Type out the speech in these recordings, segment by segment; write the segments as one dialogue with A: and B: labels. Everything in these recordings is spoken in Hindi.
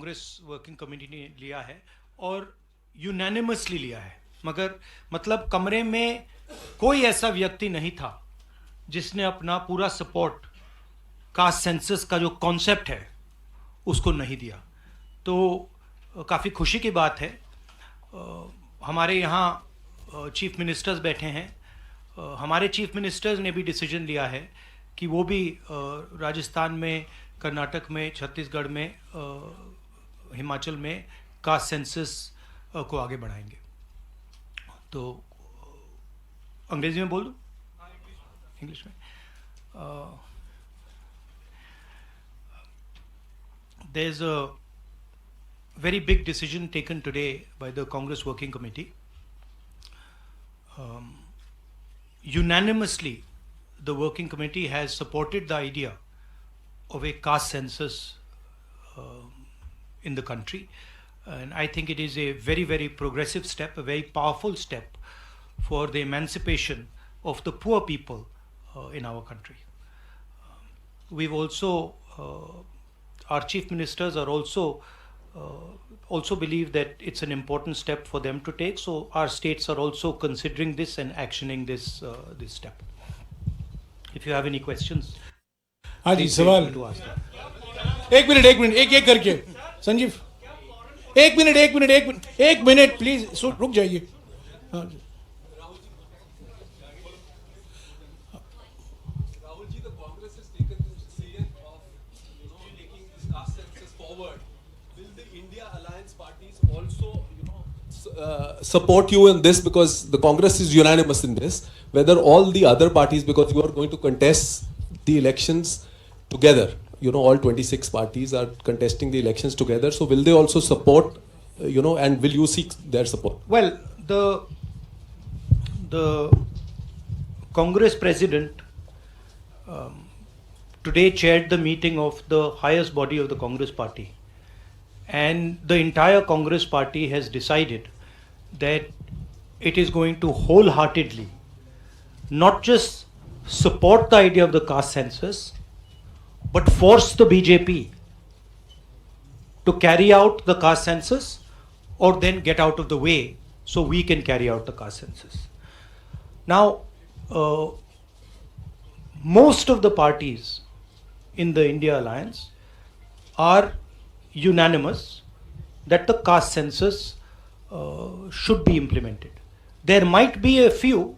A: कांग्रेस वर्किंग कमेटी ने लिया है और यूनानिमसली लिया है, मगर मतलब कमरे में कोई ऐसा व्यक्ति नहीं था जिसने अपना पूरा सपोर्ट कास्ट सेंसस का जो कॉन्सेप्ट है उसको नहीं दिया। तो काफ़ी खुशी की बात है। हमारे यहाँ चीफ मिनिस्टर्स बैठे हैं। हमारे चीफ मिनिस्टर्स ने भी डिसीजन लिया है कि वो भी राजस्थान में, कर्नाटक में, छत्तीसगढ़ में, हिमाचल में कास्ट सेंसस को आगे बढ़ाएंगे। तो अंग्रेजी में बोल दूँ? इंग्लिश में। There is a very big decision taken today by the Congress Working Committee. Unanimously, the Working Committee has supported the idea of a caste census in the country. And I think it is a very, very progressive step, a very powerful step for the emancipation of the poor people in our country. We've also, our chief ministers are also believe that it's an important step for them to take. So our states are also considering this and actioning this this step. If you have any questions,
B: हाँ जी,
A: please
B: सवाल
A: feel free to ask them.
B: एक मिनट एक करके संजीव, एक मिनट प्लीज रुक जाइए। हाँ जी।
C: Rahul ji, the Congress has taken the decision of, taking this caste census forward. Will the India Alliance parties also, support you in this, because the Congress is unanimous in this? Whether all the other parties, because you are going to contest the elections together, all 26 parties are contesting the elections together. So will they also support, and will you seek their support?
A: Well, the Congress president today chaired the meeting of the highest body of the Congress party, and the entire Congress party has decided that it is going to wholeheartedly not just support the idea of the caste census, but force the BJP to carry out the caste census, or then get out of the way so we can carry out the caste census. Now, most of the parties in the India Alliance are unanimous that the caste census should be implemented. There might be a few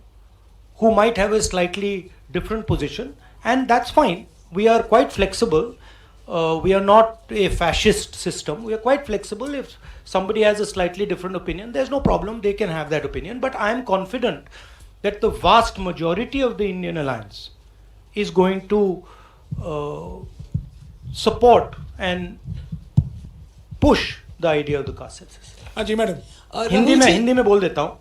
A: who might have a slightly different position, and that's fine. We are quite flexible. We are not a fascist system. We are quite flexible. If somebody has a slightly different opinion, there's no problem. They can have that opinion. But I am confident that the vast majority of the Indian Alliance is going to support and push the idea of the caste census.
B: हाँ जी मैडम।
A: हिंदी में बोल देता हूँ।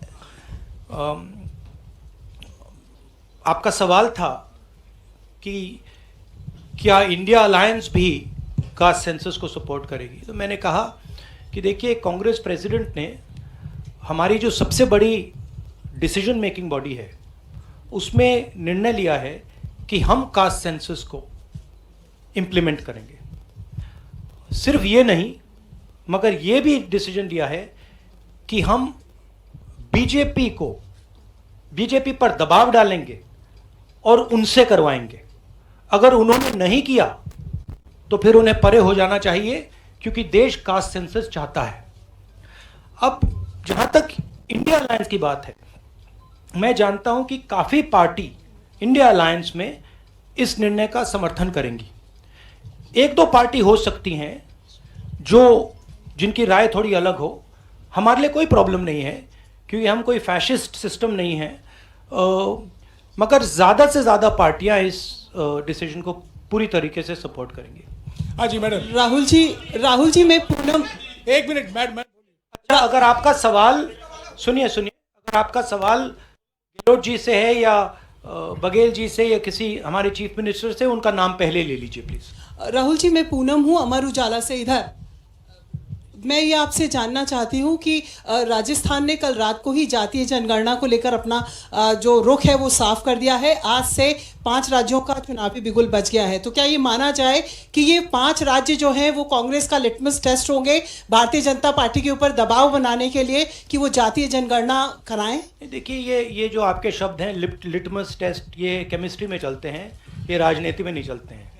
A: आपका सवाल था कि क्या इंडिया अलायंस भी कास्ट सेंसस को सपोर्ट करेगी, तो मैंने कहा कि देखिए, कांग्रेस प्रेसिडेंट ने हमारी जो सबसे बड़ी डिसीजन मेकिंग बॉडी है उसमें निर्णय लिया है कि हम कास्ट सेंसस को इम्प्लीमेंट करेंगे। सिर्फ ये नहीं, मगर ये भी डिसीजन लिया है कि हम बीजेपी पर दबाव डालेंगे और उनसे करवाएंगे। अगर उन्होंने नहीं किया तो फिर उन्हें परे हो जाना चाहिए, क्योंकि देश कास्ट सेंसस चाहता है। अब जहां तक इंडिया अलायंस की बात है, मैं जानता हूं कि काफी पार्टी इंडिया अलायंस में इस निर्णय का समर्थन करेंगी। एक दो पार्टी हो सकती हैं जिनकी राय थोड़ी अलग हो। हमारे लिए कोई प्रॉब्लम नहीं है, क्योंकि हम कोई फैशिस्ट सिस्टम नहीं है। मगर ज़्यादा से ज़्यादा पार्टियां इस डिसीजन को पूरी तरीके से सपोर्ट करेंगी।
B: हाँ जी मैडम।
D: राहुल जी मैं पूनम,
B: एक मिनट मैडम।
A: अच्छा, अगर आपका सवाल सुनिए, अगर आपका सवाल गहलोत जी से है या बघेल जी से या किसी हमारे चीफ मिनिस्टर से, उनका नाम पहले ले लीजिए प्लीज।
D: राहुल जी मैं पूनम हूँ, अमर उजाला से। इधर मैं ये आपसे जानना चाहती हूँ कि राजस्थान ने कल रात को ही जातीय जनगणना को लेकर अपना जो रुख है वो साफ कर दिया है। आज से 5 राज्यों का चुनावी बिगुल बच गया है। तो क्या ये माना जाए कि ये 5 राज्य जो हैं वो कांग्रेस का लिटमस टेस्ट होंगे भारतीय जनता पार्टी के ऊपर दबाव बनाने के लिए कि वो जातीय जनगणना कराएं?
A: देखिए, ये जो आपके शब्द हैं लिटमस टेस्ट, ये केमिस्ट्री में चलते हैं, ये राजनीति में नहीं चलते हैं।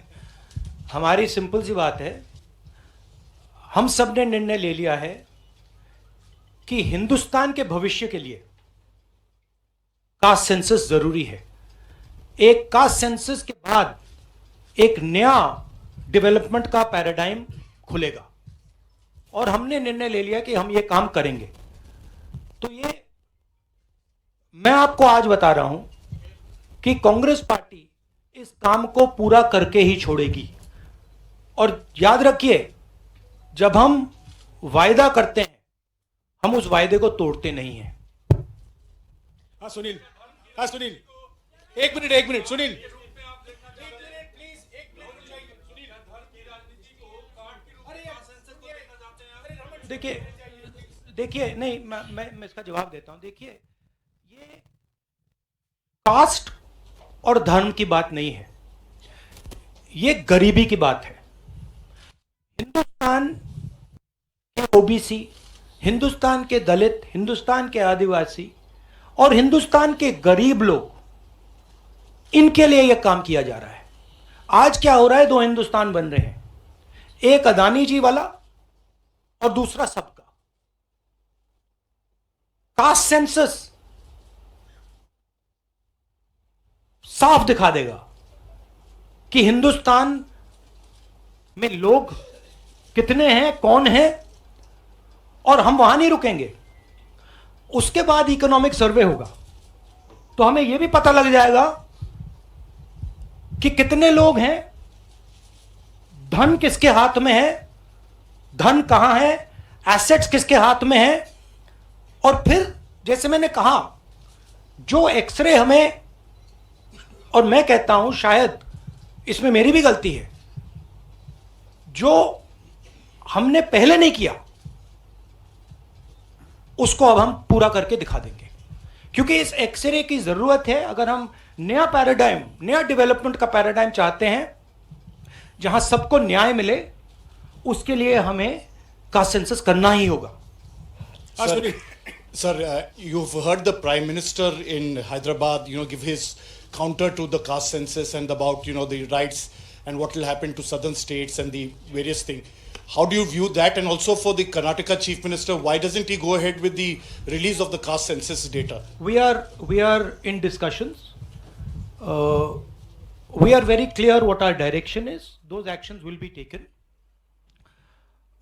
A: हमारी सिंपल सी बात है, हम सब ने निर्णय ले लिया है कि हिंदुस्तान के भविष्य के लिए कास्ट सेंसस जरूरी है। एक कास्ट सेंसस के बाद एक नया डेवलपमेंट का पैराडाइम खुलेगा और हमने निर्णय ले लिया कि हम ये काम करेंगे। तो ये मैं आपको आज बता रहा हूं कि कांग्रेस पार्टी इस काम को पूरा करके ही छोड़ेगी। और याद रखिए, जब हम वायदा करते हैं हम उस वायदे को तोड़ते नहीं हैं।
B: हाँ सुनील, हाँ सुनील, एक मिनट सुनील।
A: देखिए नहीं, मैं इसका जवाब देता हूं। देखिए, ये कास्ट और धर्म की बात नहीं है, ये गरीबी की बात है। हिंदुस्तान के ओबीसी, हिंदुस्तान के दलित, हिंदुस्तान के आदिवासी और हिंदुस्तान के गरीब लोग, इनके लिए यह काम किया जा रहा है। आज क्या हो रहा है, 2 हिंदुस्तान बन रहे हैं, एक अदानी जी वाला और दूसरा सबका। कास्ट सेंसस साफ दिखा देगा कि हिंदुस्तान में लोग कितने हैं, कौन है, और हम वहां नहीं रुकेंगे। उसके बाद इकोनॉमिक सर्वे होगा तो हमें यह भी पता लग जाएगा कि कितने लोग हैं, धन किसके हाथ में है, धन कहां है, एसेट्स किसके हाथ में है। और फिर जैसे मैंने कहा, जो एक्सरे हमें, और मैं कहता हूं शायद इसमें मेरी भी गलती है, जो हमने पहले नहीं किया उसको अब हम पूरा करके दिखा देंगे, क्योंकि इस एक्सरे की जरूरत है। अगर हम नया पैराडाइम, नया डेवलपमेंट का पैराडाइम चाहते हैं जहां सबको न्याय मिले, उसके लिए हमें कास्ट सेंसस करना ही होगा।
E: Sir, you've heard the Prime Minister in Hyderabad, give his counter to the caste census and about, the rights and what will happen to southern states and the various things. How do you view that? And also for the Karnataka Chief Minister, why doesn't he go ahead with the release of the caste census data?
A: We are in discussions. We are very clear what our direction is. Those actions will be taken.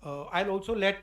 A: I'll also let